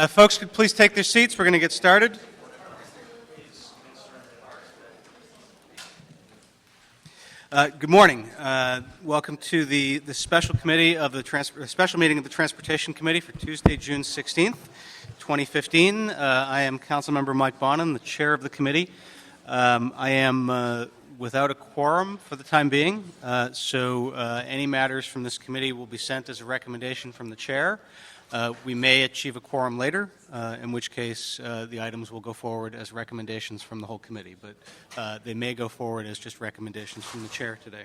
Folks, could please take their seats. We're going to get started. Good morning. Welcome to the special committee of the special meeting of the Transportation Committee for Tuesday, June 16th, 2015. I am Councilmember Mike Bonin, the chair of the committee. I am without a quorum for the time being, so any matters from this committee will be sent as a recommendation from the chair. We may achieve a quorum later, in which case the items will go forward as recommendations from the whole committee, but they may go forward as just recommendations from the chair today.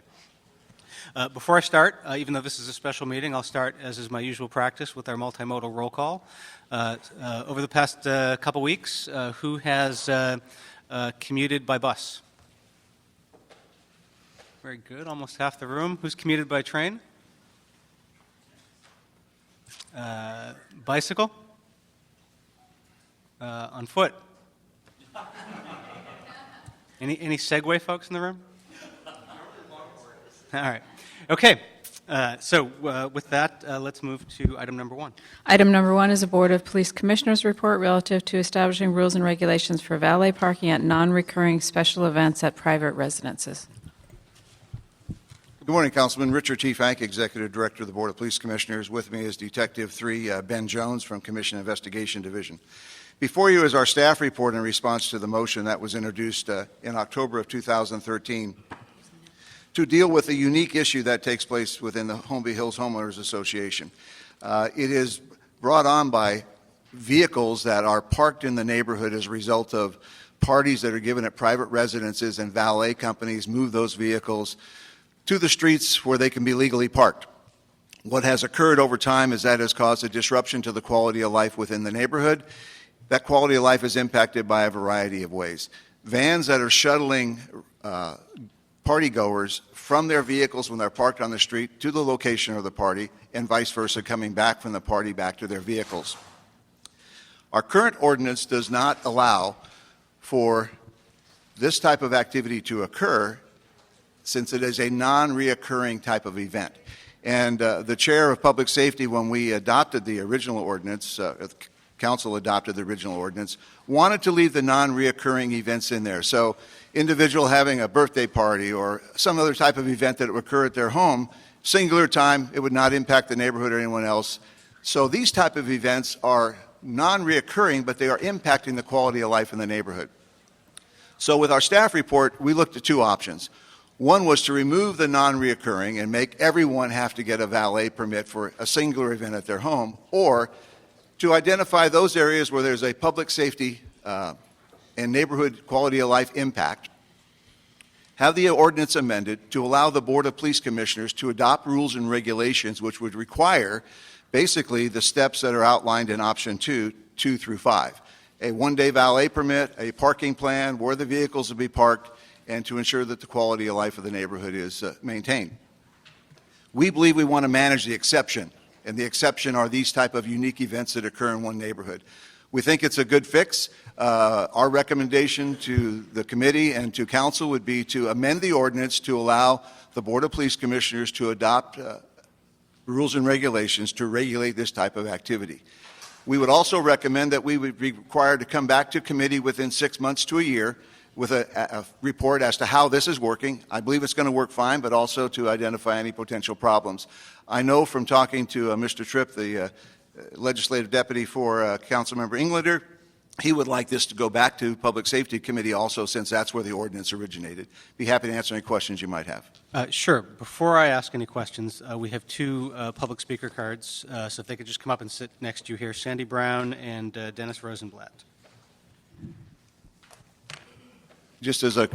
Before I start, even though this is a special meeting, I'll start, as is my usual practice, with our multimodal roll call. Over the past couple weeks, who has commuted by bus? Very good, almost half the room. Who's commuted by train? Bicycle? On foot? Any Segway folks in the room? All right. Okay. So with that, let's move to item number one. Item number one is a Board of Police Commissioners report relative to establishing rules and regulations for valet parking at non-recurring special events at private residences. Good morning, Councilman. Richard T. Fank, Executive Director of the Board of Police Commissioners. With me is Detective 3 Ben Jones from Commission Investigation Division. Before you is our staff report in response to the motion that was introduced in October of 2013 to deal with a unique issue that takes place within the Holby Hills Homeowners Association. It is brought on by vehicles that are parked in the neighborhood as a result of parties that are given at private residences, and valet companies move those vehicles to the streets where they can be legally parked. What has occurred over time is that has caused a disruption to the quality of life within the neighborhood. That quality of life is impacted by a variety of ways. Vans that are shuttling partygoers from their vehicles when they're parked on the street to the location of the party, and vice versa, coming back from the party back to their vehicles. Our current ordinance does not allow for this type of activity to occur, since it is a non-reoccurring type of event. And the chair of public safety, when we adopted the original ordinance, council adopted the original ordinance, wanted to leave the non-reoccurring events in there. So individual having a birthday party or some other type of event that would occur at their home, singular time, it would not impact the neighborhood or anyone else. So these type of events are non-reoccurring, but they are impacting the quality of life in the neighborhood. So with our staff report, we looked at two options. One was to remove the non-reoccurring and make everyone have to get a valet permit for a singular event at their home, or to identify those areas where there's a public safety and neighborhood quality of life impact, have the ordinance amended to allow the Board of Police Commissioners to adopt rules and regulations which would require basically the steps that are outlined in option 2 through 5. A one-day valet permit, a parking plan, where the vehicles will be parked, and to ensure that the quality of life of the neighborhood is maintained. We believe we want to manage the exception, and the exception are these type of unique events that occur in one neighborhood. We think it's a good fix. Our recommendation to the committee and to council would be to amend the ordinance to allow the Board of Police Commissioners to adopt rules and regulations to regulate this type of activity. We would also recommend that we would be required to come back to committee within 6 months to a year with a report as to how this is working. I believe it's going to work fine, but also to identify any potential problems. I know from talking to Mr. Tripp, the legislative deputy for Councilmember Englander, he would like this to go back to Public Safety Committee also, since that's where the ordinance originated. Be happy to answer any questions you might have. Sure. Before I ask any questions, we have two public speaker cards, so if they could just come up and sit next to you here, Sandy Brown and Dennis Rosenblatt. Just as a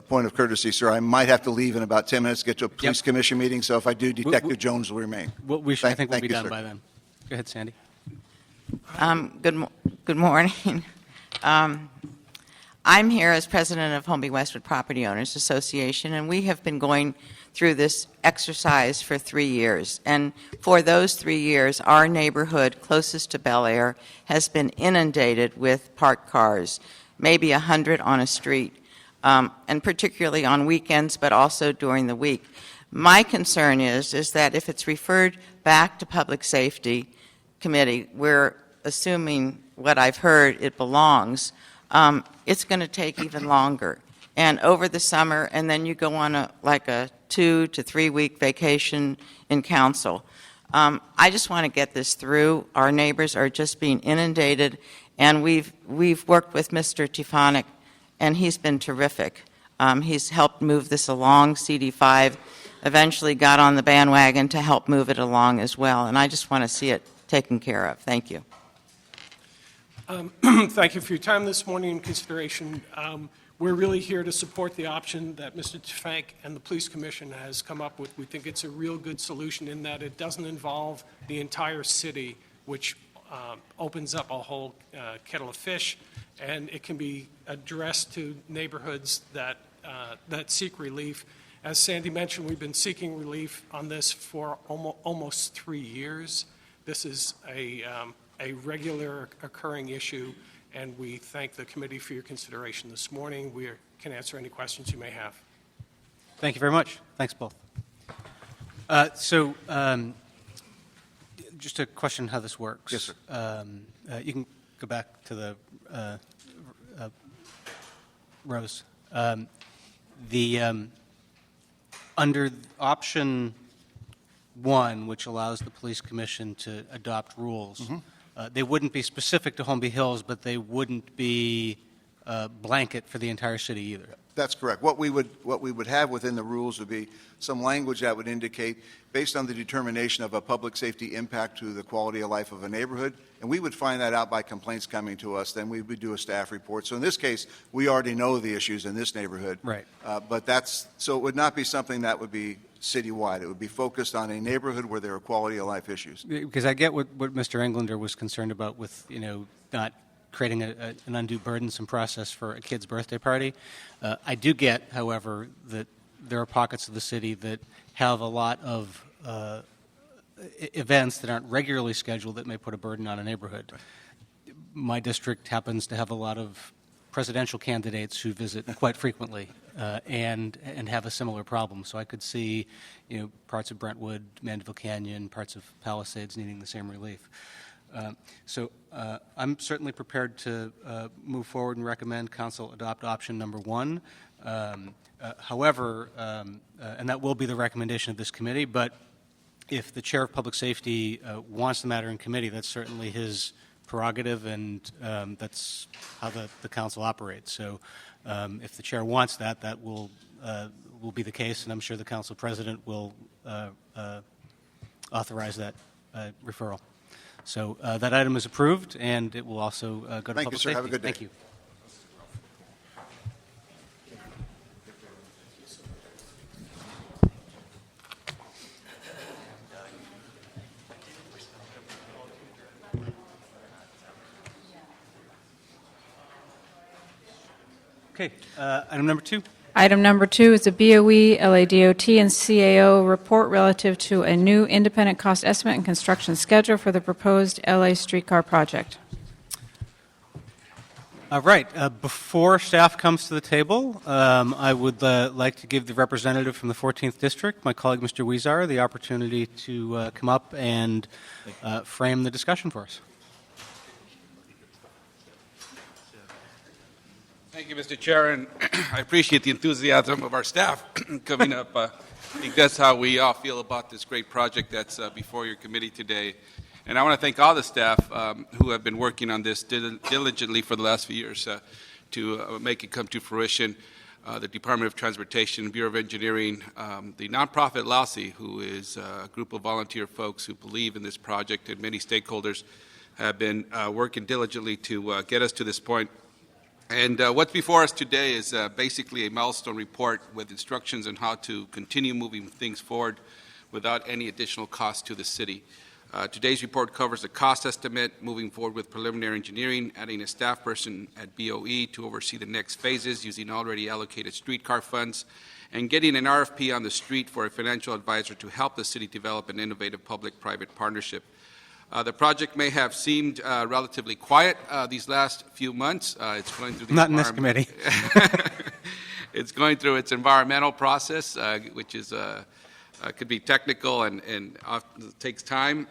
point of courtesy, sir, I might have to leave in about 10 minutes to get to a police commission meeting, so if I do, Detective Jones will remain. I think we'll be done by then. Go ahead, Sandy. Good morning. I'm here as president of Holby Westwood Property Owners Association, and we have been going through this exercise for 3 years. And for those 3 years, our neighborhood closest to Bel Air has been inundated with parked cars, maybe 100 on a street. And particularly on weekends, but also during the week. My concern is that if it's referred back to Public Safety Committee, where assuming what I've heard, it belongs, it's going to take even longer. And over the summer, and then you go on a 2 to 3 week vacation in council. I just want to get this through. Our neighbors are just being inundated, and we've worked with Mr. Tefanic, and he's been terrific. He's helped move this along. CD5 eventually got on the bandwagon to help move it along as well, and I just want to see it taken care of. Thank you. Thank you for your time this morning and consideration. We're really here to support the option that Mr. Tefanic and the Police Commission has come up with. We think it's a real good solution in that it doesn't involve the entire city, which opens up a whole kettle of fish, and it can be addressed to neighborhoods that seek relief. As Sandy mentioned, we've been seeking relief on this for almost 3 years. This is a regular occurring issue, and we thank the committee for your consideration this morning. We can answer any questions you may have. Thank you very much. Thanks, both. Just a question how this works. Yes, sir. You can go back to the rows. Under option 1, which allows the police commission to adopt rules, they wouldn't be specific to Holby Hills, but they wouldn't be blanket for the entire city either. That's correct. What we would have within the rules would be some language that would indicate, based on the determination of a public safety impact to the quality of life of a neighborhood, and we would find that out by complaints coming to us. Then we would do a staff report. So in this case, we already know the issues in this neighborhood. Right. So it would not be something that would be citywide. It would be focused on a neighborhood where there are quality of life issues. Because I get what Mr. Englander was concerned about with, not creating an undue burdensome process for a kid's birthday party. I do get, however, that there are pockets of the city that have a lot of events that aren't regularly scheduled that may put a burden on a neighborhood. Right. My district happens to have a lot of presidential candidates who visit quite frequently and have a similar problem. So I could see, parts of Brentwood, Mandeville Canyon, parts of Palisades needing the same relief. So I'm certainly prepared to move forward and recommend Council adopt option number 1. However, and that will be the recommendation of this committee, but if the Chair of Public Safety wants the matter in committee, that's certainly his prerogative, and that's how the Council operates. So if the Chair wants that, that will be the case, and I'm sure the Council President will authorize that referral. So that item is approved, and it will also go to Thank Public you, sir. Safety. Have a good day. Thank you. Okay, item number 2. Item number 2 is a BOE, LADOT, and CAO report relative to a new independent cost estimate and construction schedule for the proposed LA streetcar project. All right. Before staff comes to the table, I would like to give the representative from the 14th District, my colleague Mr. Weezar, the opportunity to come up and frame the discussion for us. Thank you, Mr. Chair, and I appreciate the enthusiasm of our staff coming up. I think that's how we all feel about this great project that's before your committee today. And I want to thank all the staff who have been working on this diligently for the last few years to make it come to fruition. The Department of Transportation, Bureau of Engineering, the nonprofit LASI, who is a group of volunteer folks who believe in this project, and many stakeholders have been working diligently to get us to this point. And what's before us today is basically a milestone report with instructions on how to continue moving things forward without any additional cost to the city. Today's report covers a cost estimate, moving forward with preliminary engineering, adding a staff person at BOE to oversee the next phases using already allocated streetcar funds, and getting an RFP on the street for a financial advisor to help the city develop an innovative public-private partnership. The project may have seemed relatively quiet these last few months. It's going through the Not in this committee. It's going through its environmental process, which is could be technical and often takes time.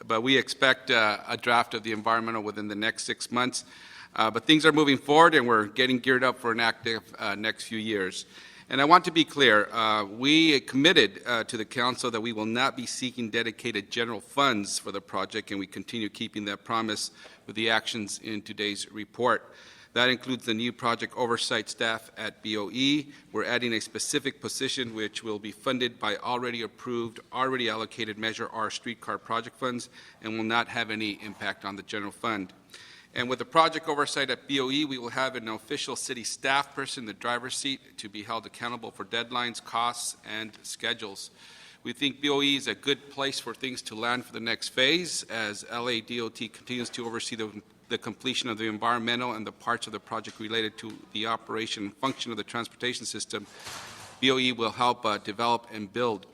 but we expect a draft of the environmental within the next 6 months. But things are moving forward, and we're getting geared up for an active next few years. And I want to be clear, we committed to the council that we will not be seeking dedicated general funds for the project, and we continue keeping that promise with the actions in today's report. That includes the new project oversight staff at BOE. We're adding a specific position which will be funded by already approved, already allocated Measure R streetcar project funds and will not have any impact on the general fund. And with the project oversight at BOE, we will have an official city staff person in the driver's seat to be held accountable for deadlines, costs, and schedules. We think BOE is a good place for things to land for the next phase as LA DOT continues to oversee the completion of the environmental and the parts of the project related to the operation and function of the transportation system. BOE will help develop and build.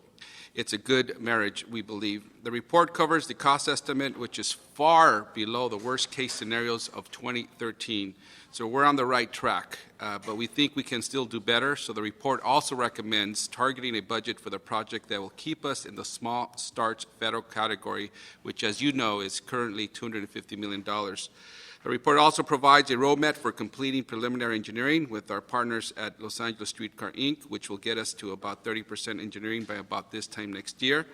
It's a good marriage, we believe. The report covers the cost estimate, which is far below the worst-case scenarios of 2013. So we're on the right track, but we think we can still do better. So the report also recommends targeting a budget for the project that will keep us in the small starts federal category, which, as you know, is currently $250 million. The report also provides a roadmap for completing preliminary engineering with our partners at Los Angeles Streetcar, Inc., which will get us to about 30% engineering by about this time next year.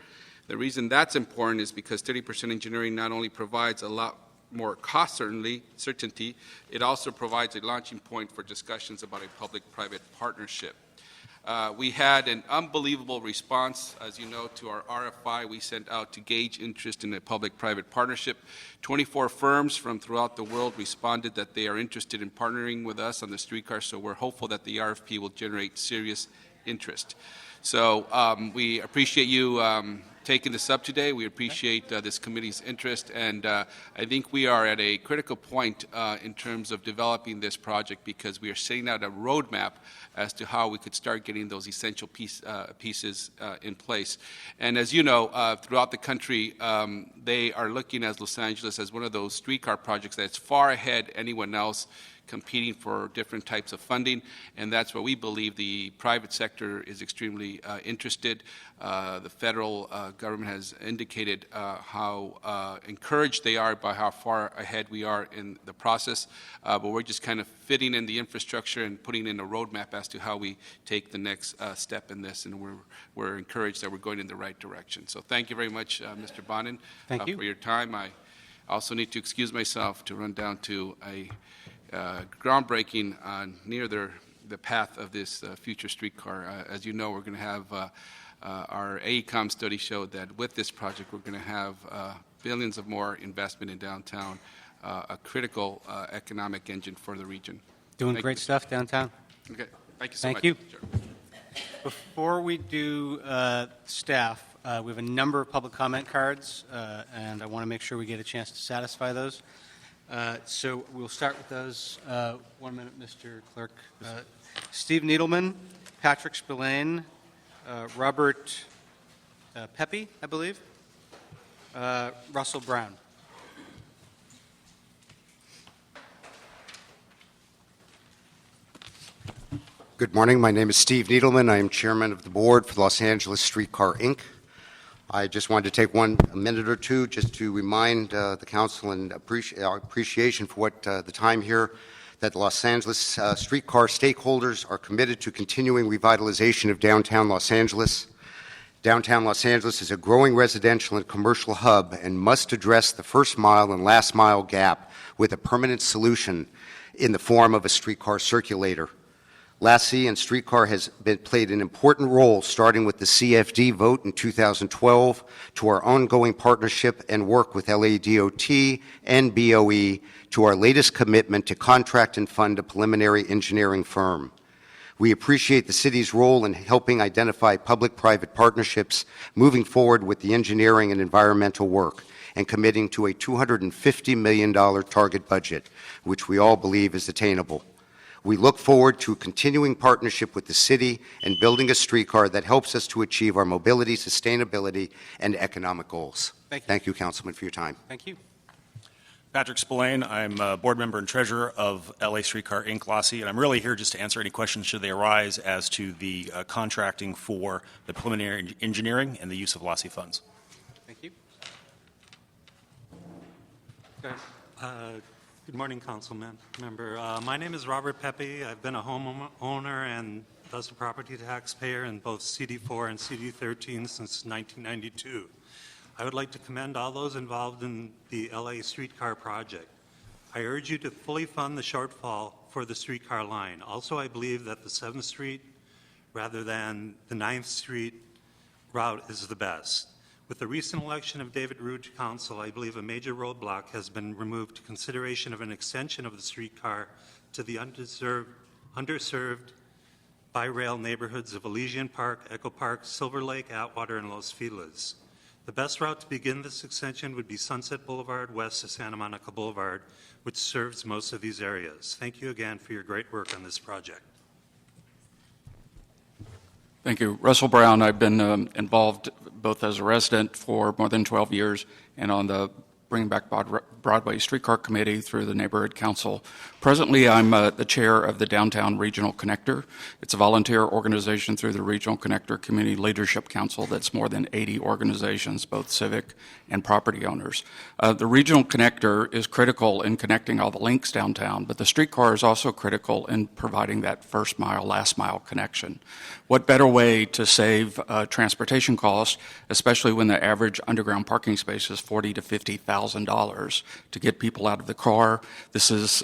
The reason that's important is because 30% engineering not only provides a lot more cost certainty, it also provides a launching point for discussions about a public-private partnership. We had an unbelievable response, as you know, to our RFI we sent out to gauge interest in a public-private partnership. 24 firms from throughout the world responded that they are interested in partnering with us on the streetcar, so we're hopeful that the RFP will generate serious interest. So we appreciate you taking this up today. We appreciate this committee's interest, and I think we are at a critical point in terms of developing this project because we are setting out a roadmap as to how we could start getting those essential pieces in place. And as you know, throughout the country, they are looking at Los Angeles as one of those streetcar projects that's far ahead anyone else competing for different types of funding, and that's where we believe the private sector is extremely interested. The federal government has indicated how encouraged they are by how far ahead we are in the process, but we're just kind of fitting in the infrastructure and putting in a roadmap as to how we take the next step in this, and we're encouraged that we're going in the right direction. So thank you very much, Mr. Bonin, for your time. I also need to excuse myself to run down to a groundbreaking near the path of this future streetcar. As you know, we're going to have our AECOM study showed that with this project, we're going to have billions of more investment in downtown, a critical economic engine for the region. Doing great stuff downtown. Okay, thank you so much. Thank you. Sure. Before we do staff, we have a number of public comment cards, and I want to make sure we get a chance to satisfy those. So we'll start with those. 1 minute, Mr. Clerk. Steve Needleman, Patrick Spillane, Robert Pepe, I believe, Russell Brown. Good morning. My name is Steve Needleman. I am chairman of the board for Los Angeles Streetcar, Inc. I just wanted to take a minute or two just to remind the council and our appreciation for what the time here that Los Angeles streetcar stakeholders are committed to continuing revitalization of downtown Los Angeles. Downtown Los Angeles is a growing residential and commercial hub and must address the first mile and last mile gap with a permanent solution in the form of a streetcar circulator. LASI and Streetcar has played an important role, starting with the CFD vote in 2012 to our ongoing partnership and work with LADOT and BOE to our latest commitment to contract and fund a preliminary engineering firm. We appreciate the city's role in helping identify public-private partnerships, moving forward with the engineering and environmental work, and committing to a $250 million target budget, which we all believe is attainable. We look forward to a continuing partnership with the city and building a streetcar that helps us to achieve our mobility, sustainability, and economic goals. Thank you, Councilman, for your time. Thank you. Patrick Spillane. I'm a board member and treasurer of LA Streetcar, Inc., LASI, and I'm really here just to answer any questions should they arise as to the contracting for the preliminary engineering and the use of LASI funds. Thank you. Go ahead. Good morning, Councilman member. My name is Robert Pepe. I've been a homeowner and thus a property taxpayer in both CD4 and CD13 since 1992. I would like to commend all those involved in the LA streetcar project. I urge you to fully fund the shortfall for the streetcar line. Also, I believe that the 7th Street rather than the 9th Street route is the best. With the recent election of David Rude to council, I believe a major roadblock has been removed to consideration of an extension of the streetcar to the underserved by rail neighborhoods of Elysian Park, Echo Park, Silver Lake, Atwater, and Los Feliz. The best route to begin this extension would be Sunset Boulevard west of Santa Monica Boulevard, which serves most of these areas. Thank you again for your great work on this project. Thank you. Russell Brown, I've been involved both as a resident for more than 12 years and on the Bring Back Broadway Streetcar Committee through the Neighborhood Council. Presently, I'm the chair of the Downtown Regional Connector. It's a volunteer organization through the Regional Connector Community Leadership Council that's more than 80 organizations, both civic and property owners. The Regional Connector is critical in connecting all the links downtown, but the streetcar is also critical in providing that first mile, last mile connection. What better way to save transportation costs, especially when the average underground parking space is $40,000 to $50,000 to get people out of the car? This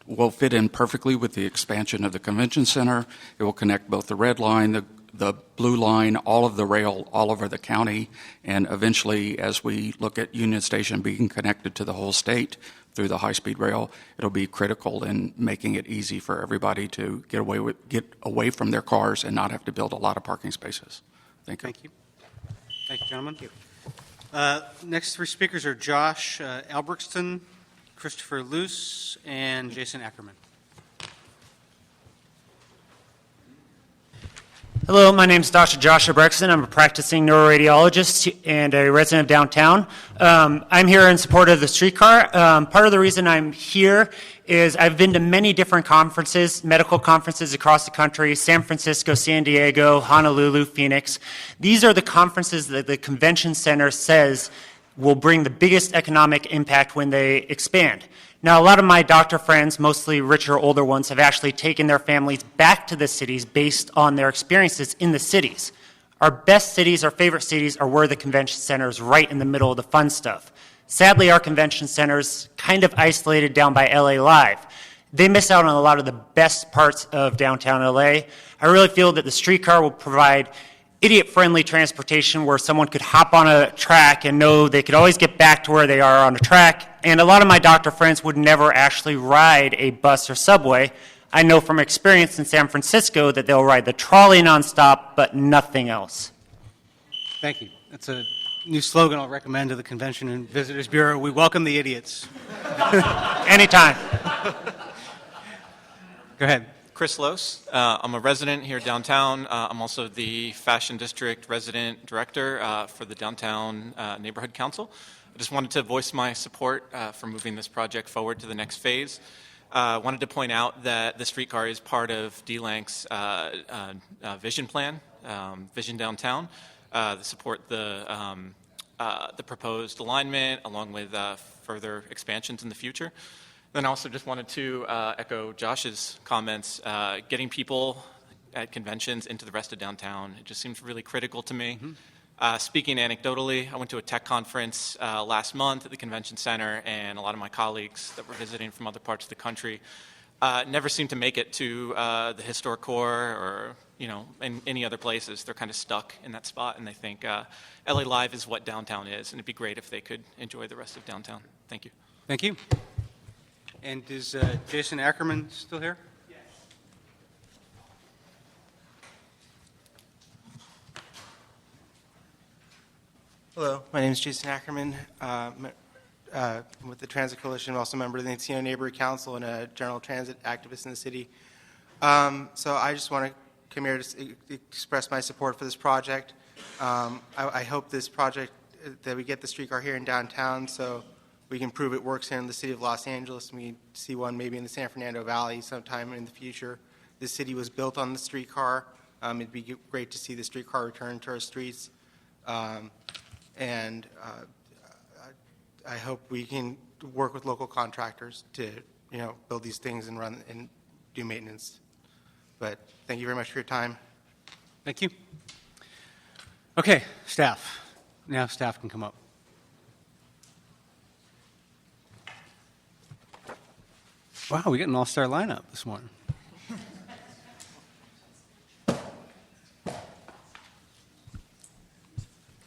will fit in perfectly with the expansion of the convention center. It will connect both the red line, the blue line, all of the rail all over the county, and eventually, as we look at Union Station being connected to the whole state through the high-speed rail, it'll be critical in making it easy for everybody to get away from their cars and not have to build a lot of parking spaces. Thank you. Thank you. Thank you, gentlemen. Next three speakers are Josh Albrechtston, Christopher Luce, and Jason Ackerman. Hello, my name is Dr. Josh Brexton. I'm a practicing neuroradiologist and a resident of downtown. I'm here in support of the streetcar. Part of the reason I'm here is I've been to many different conferences, medical conferences across the country, San Francisco, San Diego, Honolulu, Phoenix. These are the conferences that the convention center says will bring the biggest economic impact when they expand. Now, a lot of my doctor friends, mostly richer, older ones, have actually taken their families back to the cities based on their experiences in the cities. Our best cities, our favorite cities, are where the convention center is right in the middle of the fun stuff. Sadly, our convention center is kind of isolated down by LA Live. They miss out on a lot of the best parts of downtown LA. I really feel that the streetcar will provide idiot-friendly transportation where someone could hop on a track and know they could always get back to where they are on a track. And a lot of my doctor friends would never actually ride a bus or subway. I know from experience in San Francisco that they'll ride the trolley nonstop, but nothing else. Thank you. That's a new slogan I'll recommend to the Convention and Visitors Bureau. We welcome the idiots. Anytime. Go ahead. Chris Lose. I'm a resident here downtown. I'm also the Fashion District Resident Director for the Downtown Neighborhood Council. I just wanted to voice my support for moving this project forward to the next phase. I wanted to point out that the streetcar is part of D-Lank's vision plan, Vision Downtown, to support the proposed alignment along with further expansions in the future. Then I also just wanted to echo Josh's comments. Getting people at conventions into the rest of downtown, it just seems really critical to me. Mm-hmm. Speaking anecdotally, I went to a tech conference last month at the convention center, and a lot of my colleagues that were visiting from other parts of the country never seem to make it to the historic core or in any other places. They're kind of stuck in that spot, and they think LA Live is what downtown is, and it'd be great if they could enjoy the rest of downtown. Thank you. Thank you. And is Jason Ackerman still here? Yes. Hello, my name is Jason Ackerman. I'm with the Transit Coalition. I'm also a member of the Encino Neighborhood Council and a general transit activist in the city. So I just want to come here to express my support for this project. I hope this project, that we get the streetcar here in downtown so we can prove it works here in the city of Los Angeles, and we see one maybe in the San Fernando Valley sometime in the future. This city was built on the streetcar. It'd be great to see the streetcar return to our streets. And I hope we can work with local contractors to, build these things and run and do maintenance. But thank you very much for your time. Thank you. Okay, staff. Now staff can come up. Wow, we got an all-star lineup this morning.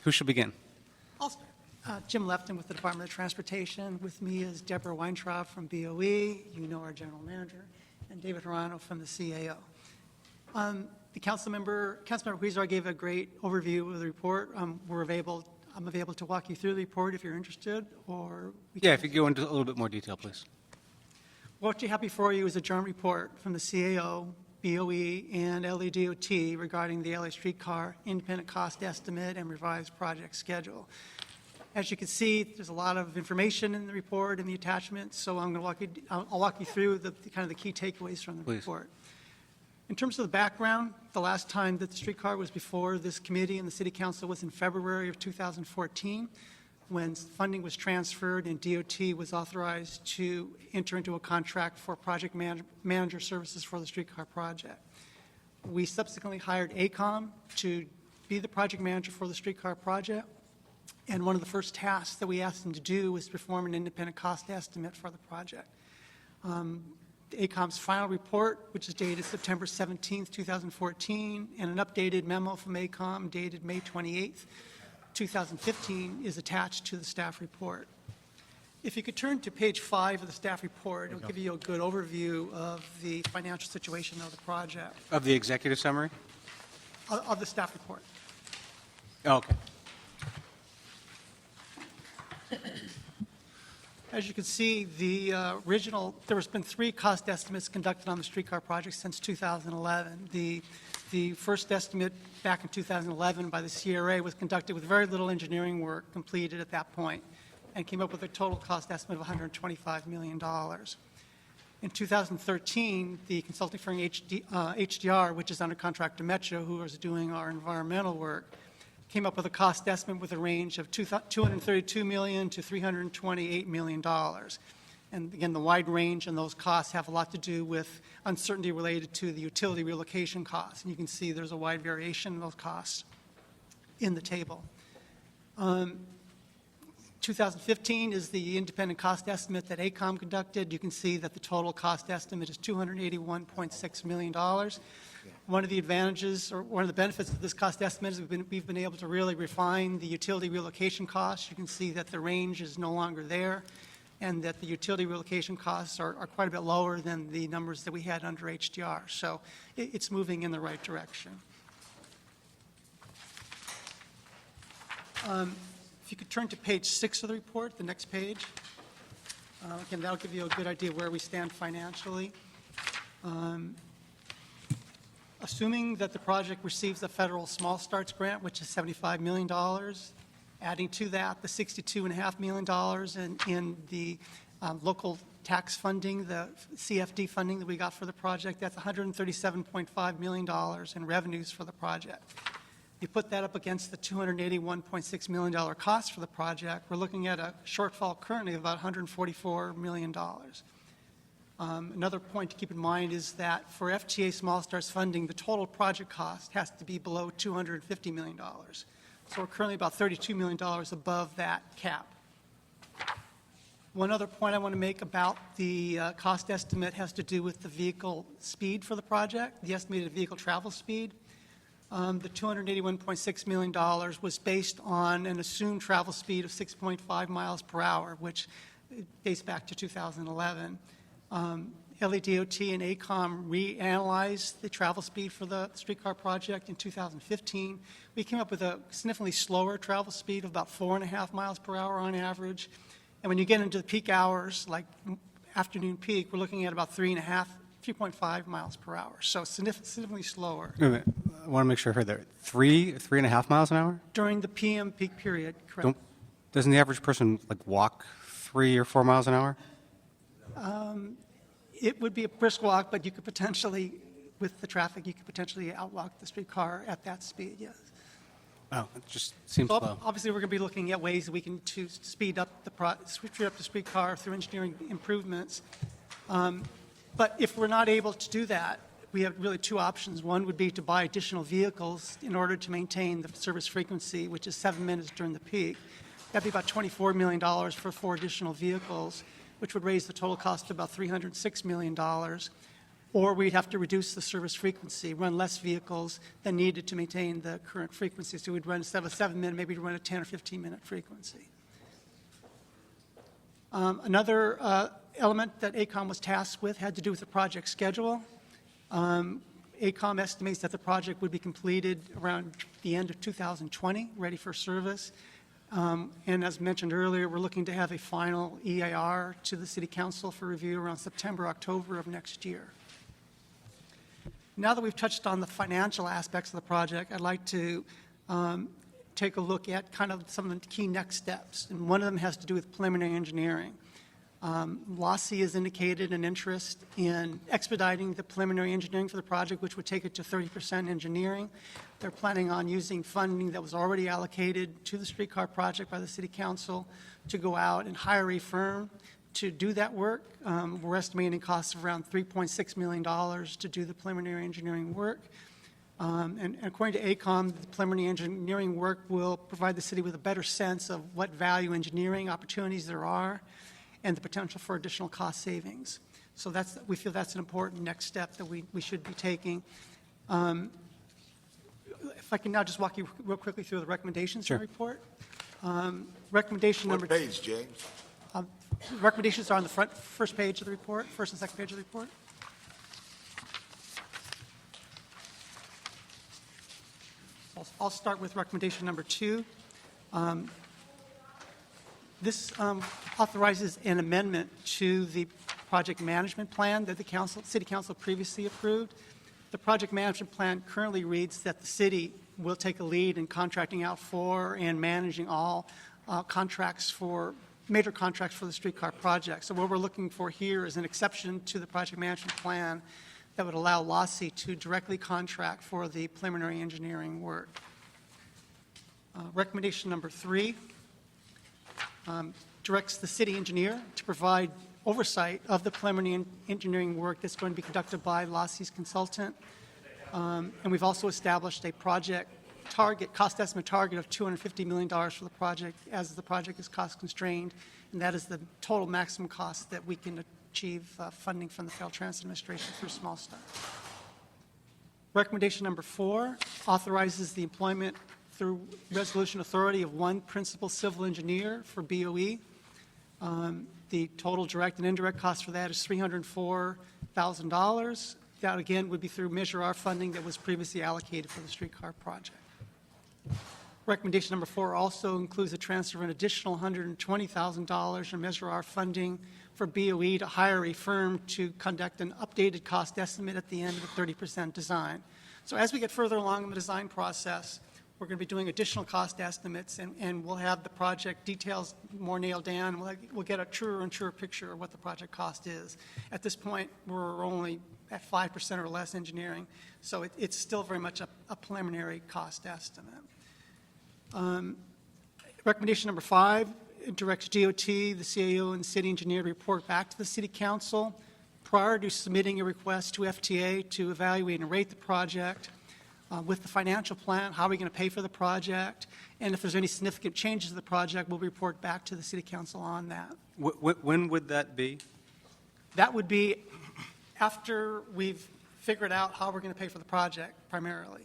Who should begin? I'll start. Jim Lefton with the Department of Transportation. With me is Deborah Weintraub from BOE, our general manager, and David Hirano from the CAO. The Councilmember Huizar gave a great overview of the report. I'm available to walk you through the report if you're interested, or If you go into a little bit more detail, please. what you have before you is a joint report from the CAO, BOE, and LADOT regarding the LA Streetcar independent cost estimate and revised project schedule. As you can see, there's a lot of information in the report and the attachments, so I'll walk you through the key takeaways from the report. In terms of the background, the last time that the streetcar was before this committee and the City Council was in February of 2014, when funding was transferred and DOT was authorized to enter into a contract for project manager services for the streetcar project. We subsequently hired AECOM to be the project manager for the streetcar project, and one of the first tasks that we asked them to do was perform an independent cost estimate for the project. AECOM's final report, which is dated September 17th, 2014, and an updated memo from AECOM dated May 28th, 2015, is attached to the staff report. If you could turn to page 5 of the staff report, it'll give you a good overview of the financial situation of the project. Of the executive summary? Of the staff report. Oh, okay. As you can see, there's been 3 cost estimates conducted on the streetcar project since 2011. The first estimate back in 2011 by the CRA was conducted with very little engineering work completed at that point and came up with a total cost estimate of $125 million. In 2013, the consulting firm HDR, which is under contract to Metro, who is doing our environmental work, came up with a cost estimate with a range of $232 million to $328 million. And again, the wide range and those costs have a lot to do with uncertainty related to the utility relocation costs. And you can see there's a wide variation in those costs in the table. 2015 is the independent cost estimate that AECOM conducted. You can see that the total cost estimate is $281.6 million. One of the advantages, or one of the benefits of this cost estimate is we've been able to really refine the utility relocation costs. You can see that the range is no longer there, and that the utility relocation costs are quite a bit lower than the numbers that we had under HDR. So it's moving in the right direction. If you could turn to page 6 of the report, the next page. Again, that'll give you a good idea where we stand financially. Assuming that the project receives a federal small starts grant, which is $75 million, adding to that the $62.5 million in the local tax funding, the CFD funding that we got for the project, that's $137.5 million in revenues for the project. You put that up against the $281.6 million cost for the project, we're looking at a shortfall currently of about $144 million. Another point to keep in mind is that for FTA Small Starts funding, the total project cost has to be below $250 million. So we're currently about $32 million above that cap. One other point I want to make about the cost estimate has to do with the vehicle speed for the project, the estimated vehicle travel speed. The $281.6 million was based on an assumed travel speed of 6.5 miles per hour, which dates back to 2011. LADOT and AECOM reanalyzed the travel speed for the streetcar project in 2015. We came up with a significantly slower travel speed of about 4.5 miles per hour on average. And when you get into the peak hours, like afternoon peak, we're looking at about 3.5 miles per hour. So significantly slower. Wait a minute. I want to make sure I heard that. 3.5 miles an hour? During the PM peak period, correct. Doesn't the average person walk 3 or 4 miles an hour? It would be a brisk walk, but you could potentially, with the traffic, you could potentially outwalk the streetcar at that speed, yes. Oh, it just seems So low. obviously, we're going to be looking at ways that we can to speed up the streetcar through engineering improvements. But if we're not able to do that, we have really two options. One would be to buy additional vehicles in order to maintain the service frequency, which is 7 minutes during the peak. That'd be about $24 million for 4 additional vehicles, which would raise the total cost to about $306 million. Or we'd have to reduce the service frequency, run less vehicles than needed to maintain the current frequency. So we'd run, instead of a 7-minute, maybe we'd run a 10 or 15-minute frequency. Another element that AECOM was tasked with had to do with the project schedule. AECOM estimates that the project would be completed around the end of 2020, ready for service. And as mentioned earlier, we're looking to have a final EIR to the City Council for review around September, October of next year. Now that we've touched on the financial aspects of the project, I'd like to take a look at kind of some of the key next steps. And one of them has to do with preliminary engineering. LASI has indicated an interest in expediting the preliminary engineering for the project, which would take it to 30% engineering. They're planning on using funding that was already allocated to the streetcar project by the City Council to go out and hire a firm to do that work. We're estimating costs of around $3.6 million to do the preliminary engineering work. And according to AECOM, the preliminary engineering work will provide the city with a better sense of what value engineering opportunities there are and the potential for additional cost savings. So we feel that's an important next step that we should be taking. If I can now just walk you real quickly through the recommendations in the report. Recommendation number... What page, James? Recommendations are on the first page of the report, first and second page of the report. I'll start with recommendation number 2. This authorizes an amendment to the project management plan that the City Council previously approved. The project management plan currently reads that the city will take a lead in contracting out for and managing all major contracts for the streetcar project. So what we're looking for here is an exception to the project management plan that would allow LASI to directly contract for the preliminary engineering work. Recommendation number 3 directs the city engineer to provide oversight of the preliminary engineering work that's going to be conducted by LASI's consultant. And we've also established a project cost estimate target of $250 million for the project, as the project is cost constrained, and that is the total maximum cost that we can achieve funding from the Federal Transit Administration through small start. Recommendation number 4 authorizes the employment through resolution authority of 1 principal civil engineer for BOE. The total direct and indirect cost for that is $304,000. That, again, would be through Measure R funding that was previously allocated for the streetcar project. Recommendation number 4 also includes a transfer of an additional $120,000 from Measure R funding for BOE to hire a firm to conduct an updated cost estimate at the end of the 30% design. So as we get further along in the design process, we're going to be doing additional cost estimates, and we'll have the project details more nailed down. We'll get a truer and truer picture of what the project cost is. At this point, we're only at 5% or less engineering, so it's still very much a preliminary cost estimate. Recommendation number 5 directs DOT, the CAO, and the city engineer to report back to the City Council prior to submitting a request to FTA to evaluate and rate the project. With the financial plan, how are we going to pay for the project, and if there's any significant changes to the project, we'll report back to the City Council on that. When would that be? That would be after we've figured out how we're going to pay for the project, primarily.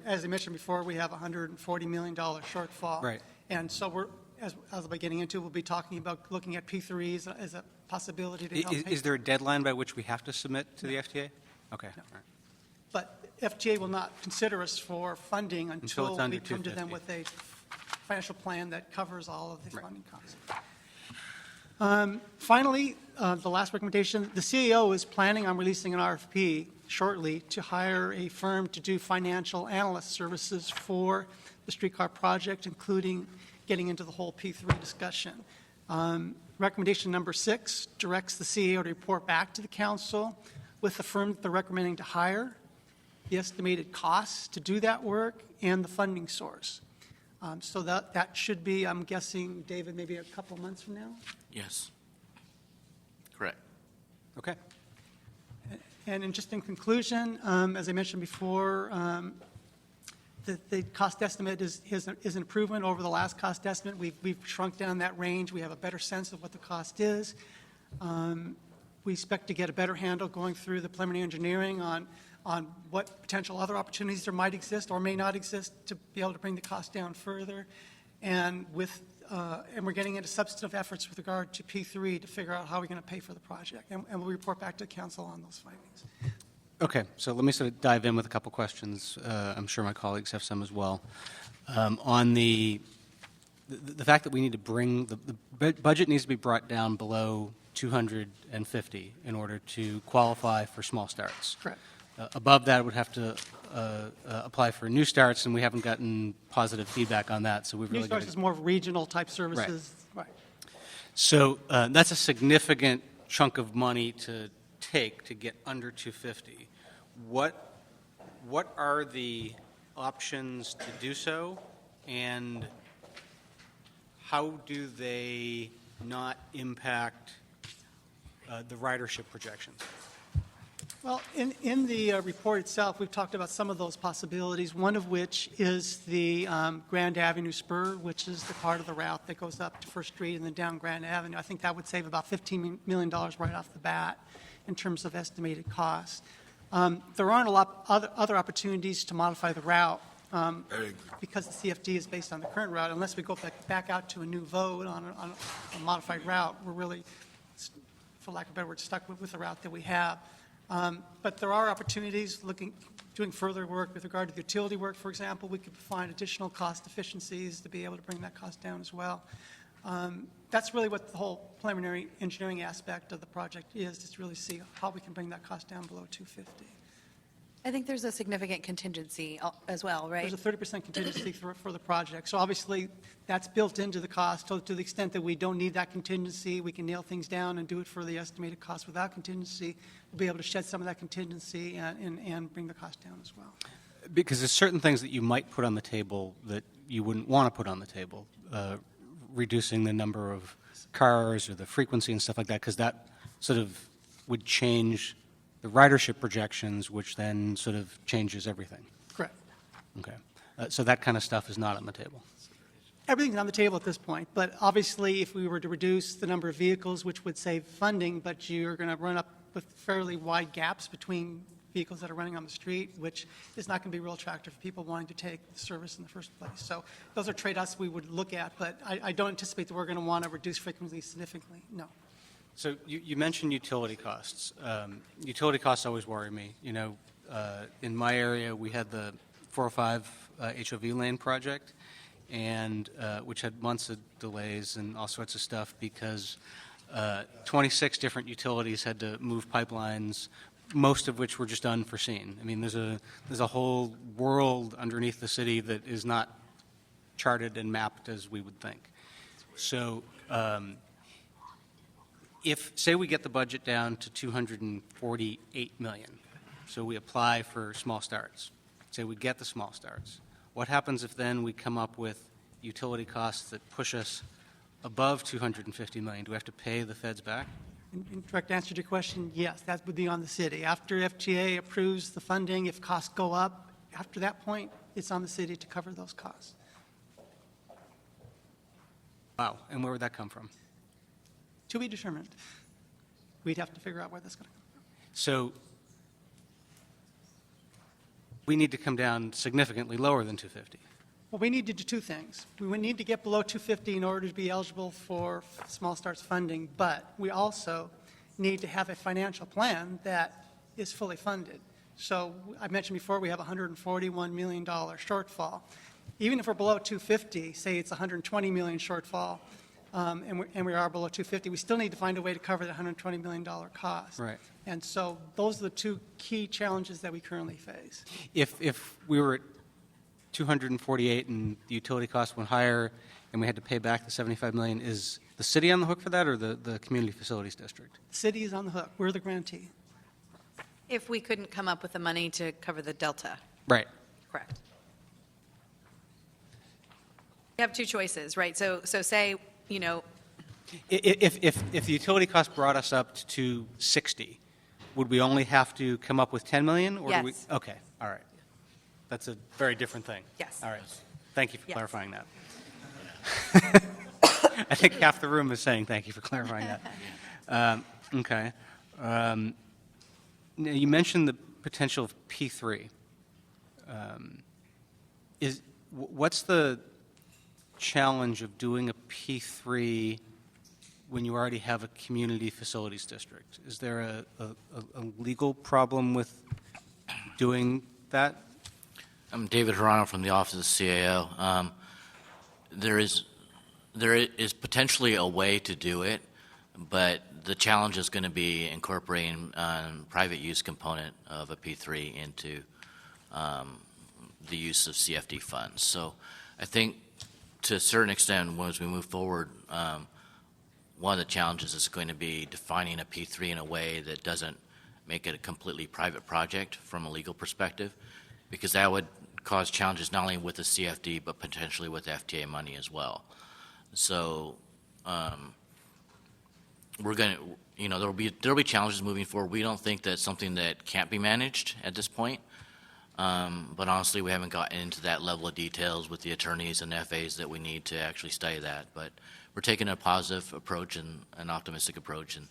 As I mentioned before, we have a $140 million shortfall. Right. And so as I'll be getting into, we'll be talking about looking at P3s as a possibility to help pay. Is there a deadline by which we have to submit to the FTA? Okay. No. All right. But FTA will not consider us for funding until it's under we come to them 250. with a financial plan that covers all of the funding costs. Finally, the last recommendation, the CAO is planning on releasing an RFP shortly to hire a firm to do financial analyst services for the streetcar project, including getting into the whole P3 discussion. Recommendation number 6 directs the CAO to report back to the council with the firm that they're recommending to hire, the estimated costs to do that work, and the funding source. So that should be, I'm guessing, David, maybe a couple months from now? Yes. Correct. Okay. And just in conclusion, as I mentioned before, the cost estimate is an improvement over the last cost estimate. We've shrunk down that range. We have a better sense of what the cost is. We expect to get a better handle going through the preliminary engineering on what potential other opportunities there might exist or may not exist to be able to bring the cost down further. And we're getting into substantive efforts with regard to P3 to figure out how we're going to pay for the project. And we'll report back to the council on those findings. Okay, so let me sort of dive in with a couple questions. I'm sure my colleagues have some as well. On the fact that we need to bring, the budget needs to be brought down below 250 in order to qualify for small starts. Correct. Above that, it would have to apply for new starts, and we haven't gotten positive feedback on that, so we've New really got starts is more regional type services. Right. So that's a significant chunk of money to take to get under 250. What are the options to do so, and how do they not impact the ridership projections? Well, in the report itself, we've talked about some of those possibilities, one of which is the Grand Avenue spur, which is the part of the route that goes up to First Street and then down Grand Avenue. I think that would save about $15 million right off the bat in terms of estimated costs. There aren't a lot other opportunities to modify the route because the CFD is based on the current route. Unless we go back out to a new vote on a modified route, we're really, for lack of a better word, stuck with the route that we have. But there are opportunities doing further work with regard to the utility work, for example. We could find additional cost efficiencies to be able to bring that cost down as well. That's really what the whole preliminary engineering aspect of the project is to really see how we can bring that cost down below 250. I think there's a significant contingency as well, right? There's a 30% contingency for the project. So obviously, that's built into the cost. So to the extent that we don't need that contingency, we can nail things down and do it for the estimated cost without contingency. We'll be able to shed some of that contingency and bring the cost down as well. Because there's certain things that you might put on the table that you wouldn't want to put on the table, reducing the number of cars or the frequency and stuff like that, because that sort of would change the ridership projections, which then sort of changes everything. Correct. Okay. So that kind of stuff is not on the table. Everything's on the table at this point, but obviously if we were to reduce the number of vehicles, which would save funding, but you're going to run up with fairly wide gaps between vehicles that are running on the street, which is not going to be real attractive for people wanting to take the service in the first place. So those are trade-offs we would look at, but I don't anticipate that we're going to want to reduce frequency significantly, no. So you mentioned utility costs. Utility costs always worry me. You know, in my area, we had the 405 HOV lane project, and which had months of delays and all sorts of stuff because 26 different utilities had to move pipelines, most of which were just unforeseen. I mean, there's a whole world underneath the city that is not charted and mapped as we would think. So if, say, we get the budget down to $248 million, so we apply for small starts, say we get the small starts, what happens if then we come up with utility costs that push us above $250 million? Do we have to pay the feds back? In direct answer to your question, yes, that would be on the city. After FTA approves the funding, if costs go up, after that point, it's on the city to cover those costs. Wow, and where would that come from? To be determined. We'd have to figure out where that's going to come from. So we need to come down significantly lower than 250. Well, we need to do two things. We would need to get below 250 in order to be eligible for small starts funding, but we also need to have a financial plan that is fully funded. So I mentioned before we have a $141 million shortfall. Even if we're below 250, say it's a $120 million shortfall, and we are below 250, we still need to find a way to cover the $120 million cost. Right. And so those are the two key challenges that we currently face. If we were at 248 and the utility costs went higher and we had to pay back the $75 million, is the city on the hook for that or the community facilities district? The city is on the hook. We're the grantee. If we couldn't come up with the money to cover the delta. Right. Correct. have two choices, right? So say, you know, If the utility cost brought us up to 60, would we only have to come up with 10 million? Or do we? Yes. Okay, all right. That's a very different thing. Yes. All right. Thank you for Yes. clarifying that. I think half the room is saying thank you for clarifying that. Okay. Now you mentioned the potential of P3. What's the challenge of doing a P3 when you already have a community facilities district? Is there a legal problem with doing that? I'm David Hirano from the Office of the CAO. There is potentially a way to do it, but the challenge is going to be incorporating private use component of a P3 into the use of CFD funds. So I think to a certain extent, as we move forward, one of the challenges is going to be defining a P3 in a way that doesn't make it a completely private project from a legal perspective, because that would cause challenges not only with the CFD but potentially with FTA money as well. So we're going to, you know, there'll be challenges moving forward. We don't think that's something that can't be managed at this point. But honestly, we haven't gotten into that level of details with the attorneys and FAs that we need to actually study that. But we're taking a positive approach and an optimistic approach, and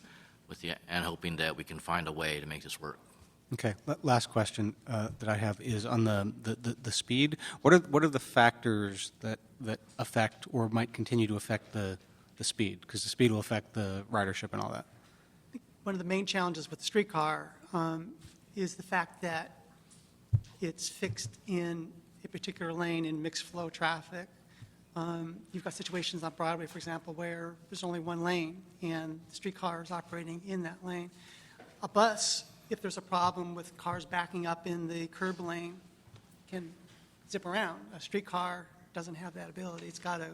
hoping that we can find a way to make this work. Okay. Last question that I have is on the speed. What are the factors that affect or might continue to affect the speed? Because the speed will affect the ridership and all that. One of the main challenges with the streetcar is the fact that it's fixed in a particular lane in mixed flow traffic. You've got situations on Broadway, for example, where there's only one lane and the streetcar is operating in that lane. A bus, if there's a problem with cars backing up in the curb lane, can zip around. A streetcar doesn't have that ability. It's got to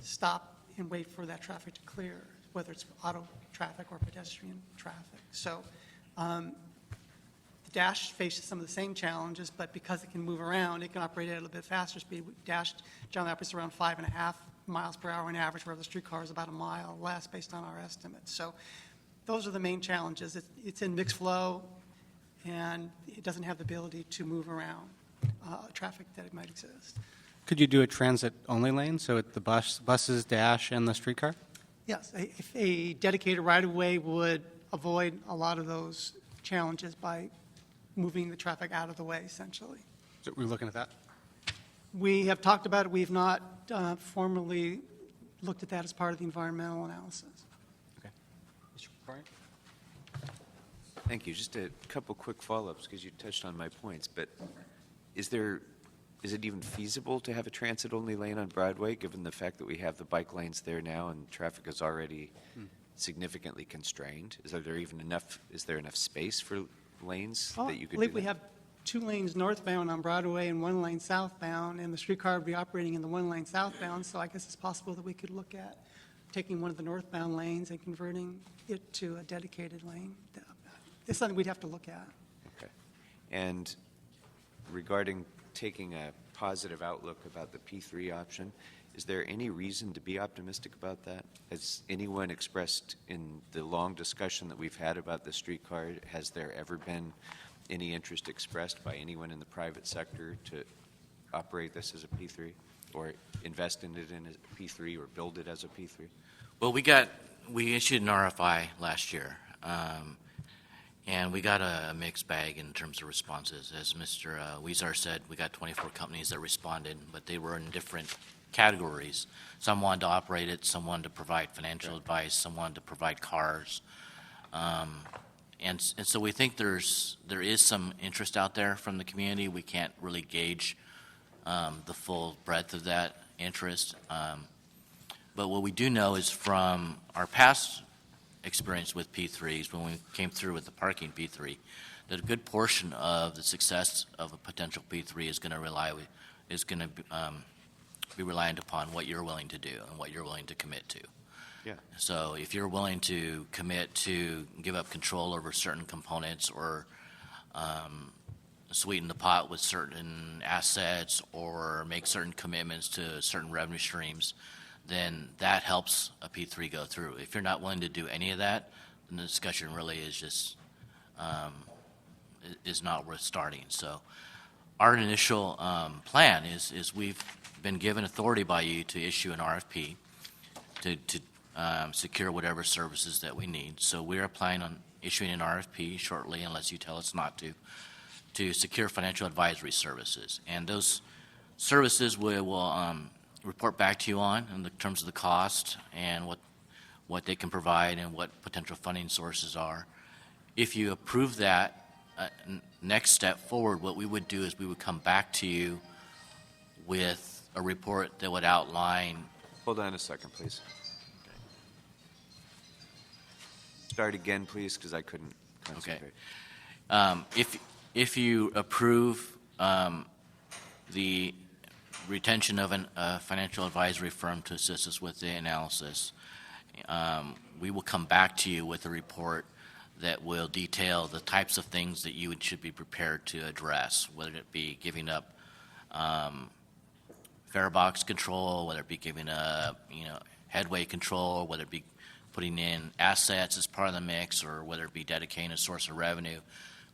stop and wait for that traffic to clear, whether it's auto traffic or pedestrian traffic. So the Dash faces some of the same challenges, but because it can move around, it can operate at a little bit faster speed. Dash generally operates around 5.5 miles per hour on average, where the streetcar is about a mile less based on our estimates. So those are the main challenges. It's in mixed flow, and it doesn't have the ability to move around traffic that it might exist. Could you do a transit-only lane, so the buses, Dash, and the streetcar? Yes, if a dedicated right-of-way would avoid a lot of those challenges by moving the traffic out of the way, essentially. So we're looking at that? We have talked about it. We've not formally looked at that as part of the environmental analysis. Okay. Mr. Corey? Thank you. Just a couple quick follow-ups, because you touched on my points, but is it even feasible to have a transit-only lane on Broadway, given the fact that we have the bike lanes there now and traffic is already significantly constrained? Is there enough space for lanes that you could I believe do we that? have 2 lanes northbound on Broadway and 1 lane southbound, and the streetcar would be operating in the 1 lane southbound, so I guess it's possible that we could look at taking one of the northbound lanes and converting it to a dedicated lane. It's something we'd have to look at. Okay. And regarding taking a positive outlook about the P3 option, is there any reason to be optimistic about that? Has anyone expressed in the long discussion that we've had about the streetcar, has there ever been any interest expressed by anyone in the private sector to operate this as a P3 or invest in it in a P3 or build it as a P3? Well, we issued an RFI last year, and we got a mixed bag in terms of responses. As Mr. Weezar said, we got 24 companies that responded, but they were in different categories. Some wanted to operate it, some wanted to provide financial advice, some wanted to provide cars. And so we think there is some interest out there from the community. We can't really gauge the full breadth of that interest. But what we do know is from our past experience with P3s, when we came through with the parking P3, that a good portion of the success of a potential P3 is going to be reliant upon what you're willing to do and what you're willing to commit to. Yeah. So if you're willing to commit to give up control over certain components or sweeten the pot with certain assets or make certain commitments to certain revenue streams, then that helps a P3 go through. If you're not willing to do any of that, then the discussion really is just is not worth starting. So our initial plan is we've been given authority by you to issue an RFP to secure whatever services that we need. So we are planning on issuing an RFP shortly, unless you tell us not to secure financial advisory services. And those services we will report back to you on in the terms of the cost and what they can provide and what potential funding sources are. If you approve that next step forward, what we would do is we would come back to you with a report that would outline. Hold on a second, please. Start again, please, because I couldn't concentrate. If you approve the retention of a financial advisory firm to assist us with the analysis, we will come back to you with a report that will detail the types of things that you should be prepared to address, whether it be giving up fare box control, whether it be giving up headway control, whether it be putting in assets as part of the mix, or whether it be dedicating a source of revenue.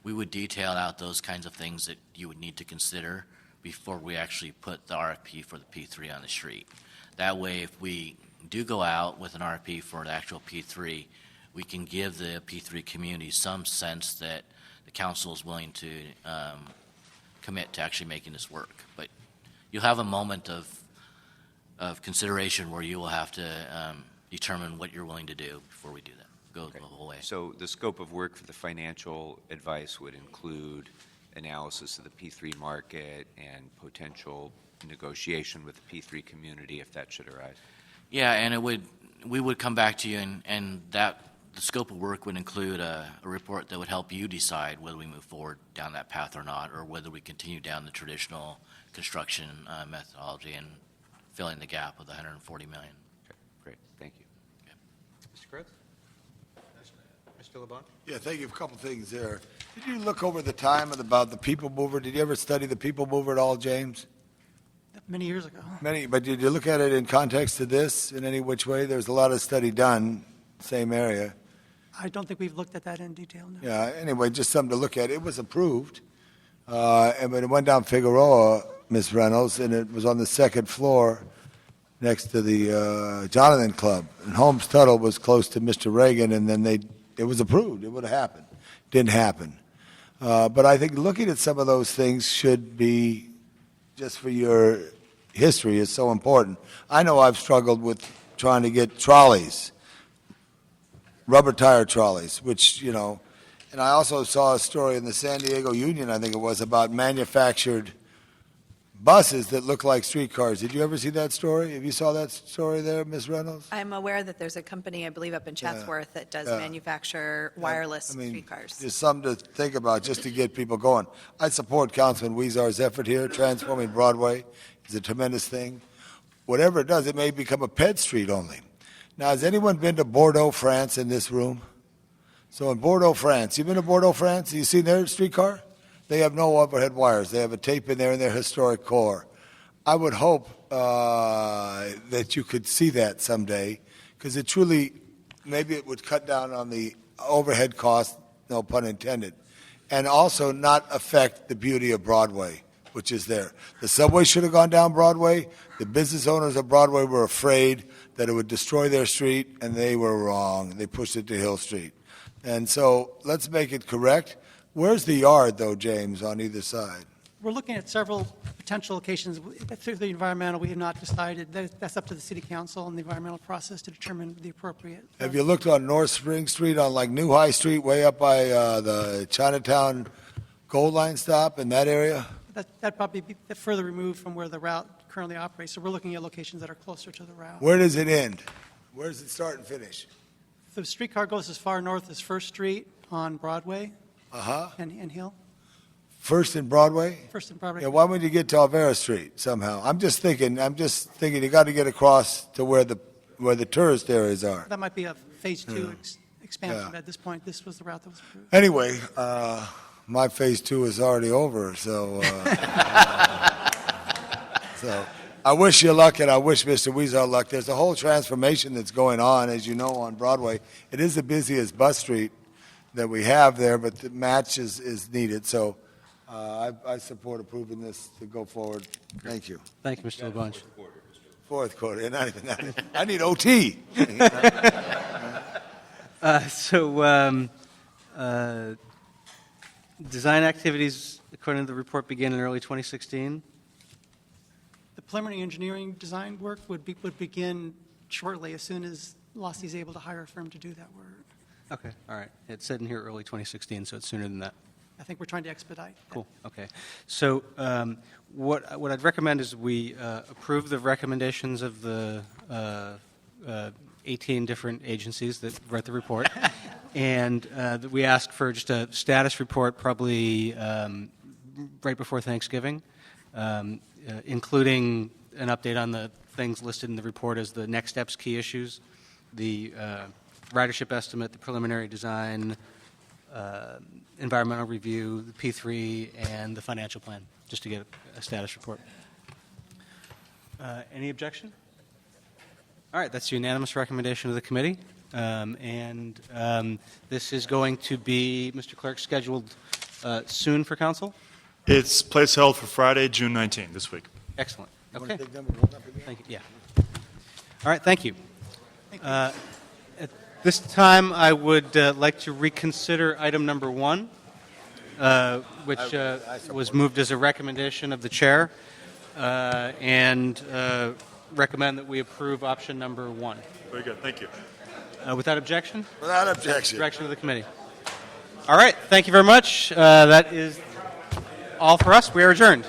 We would detail out those kinds of things that you would need to consider before we actually put the RFP for the P3 on the street. That way, if we do go out with an RFP for the actual P3, we can give the P3 community some sense that the council is willing to commit to actually making this work. But you'll have a moment of consideration where you will have to determine what you're willing to do before we do that. Go the whole way. So the scope of work for the financial advice would include analysis of the P3 market and potential negotiation with the P3 community if that should arise. Yeah, and we would come back to you, and that the scope of work would include a report that would help you decide whether we move forward down that path or not, or whether we continue down the traditional construction methodology and filling the gap of the $140 million. Okay, great, thank you. Mr. Kurtz? Mr. LeBon? Yeah, thank you. A couple things there. Did you look over the time about the people mover? Did you ever study the people mover at all, James? Many years ago. But did you look at it in context to this in any which way? There's a lot of study done, same area. I don't think we've looked at that in detail, no. Yeah, anyway, just something to look at. It was approved, and when it went down Figueroa, Ms. Reynolds, and it was on the second floor next to the Jonathan Club. And Holmes Tuttle was close to Mr. Reagan, and then it was approved. It would have happened. Didn't happen. But I think looking at some of those things should be, just for your history, is so important. I know I've struggled with trying to get trolleys, rubber tire trolleys, which, and I also saw a story in the San Diego Union, I think it was, about manufactured buses that look like streetcars. Did you ever see that story? Have you saw that story there, Ms. Reynolds? I'm aware that there's a company, I believe up in Chatsworth, that does manufacture wireless streetcars. Just something to think about just to get people going. I support Councilman Weezar's effort here. Transforming Broadway is a tremendous thing. Whatever it does, it may become a ped street only. Now, has anyone been to Bordeaux, France in this room? So in Bordeaux, France, you've been to Bordeaux, France? Have you seen their streetcar? They have no overhead wires. They have a tape in there in their historic core. I would hope that you could see that someday, because it truly, maybe it would cut down on the overhead cost, no pun intended, and also not affect the beauty of Broadway, which is there. The subway should have gone down Broadway. The business owners of Broadway were afraid that it would destroy their street, and they were wrong. They pushed it to Hill Street. And so let's make it correct. Where's the yard, though, James, on either side? We're looking at several potential locations. Through the environmental, we have not decided. That's up to the city council and the environmental process to determine the appropriate. Have you looked on North Spring Street, on like New High Street, way up by the Chinatown Gold Line stop in that area? That'd probably be further removed from where the route currently operates. So we're looking at locations that are closer to the route. Where does it end? Where does it start and finish? The streetcar goes as far north as First Street on Broadway and Hill. First and Broadway? First and Broadway. Yeah, why would you get to Alvera Street somehow? I'm just thinking you got to get across to where the tourist areas are. That might be a phase two expansion. But at this point, this was the route that was approved. Anyway, My phase 2 is already over, so so I wish you luck, and I wish Mr. Weezer luck. There's a whole transformation that's going on, as you know, on Broadway. It is the busiest bus street that we have there, but the match is needed. So I support approving this to go forward. Thank you. Thank you, Mr. LeBunch. Fourth quarter. Not even that. I need OT. Design activities, according to the report, begin in early 2016. The preliminary engineering design work would begin shortly, as soon as Lossy is able to hire a firm to do that work. Okay, all right. It said in here early 2016, so it's sooner than that. I think we're trying to expedite that. Cool, okay. So what I'd recommend is we approve the recommendations of the 18 different agencies that wrote the report, and that we ask for just a status report probably right before Thanksgiving, including an update on the things listed in the report as the next steps, key issues, the ridership estimate, the preliminary design, environmental review, the P3, and the financial plan, just to get a status report. Any objection? All right, that's a unanimous recommendation of the committee. This is going to be, Mr. Clerk, scheduled soon for council? It's place held for Friday, June 19th, this week. Excellent. Okay. Thank you. Yeah. All right, thank you. At this time, I would like to reconsider item number 1, which was moved as a recommendation of the chair, and recommend that we approve option number 1. Very good, thank you. Without objection? Without objection. Direction of the committee. All right, thank you very much. That is all for us. We are adjourned.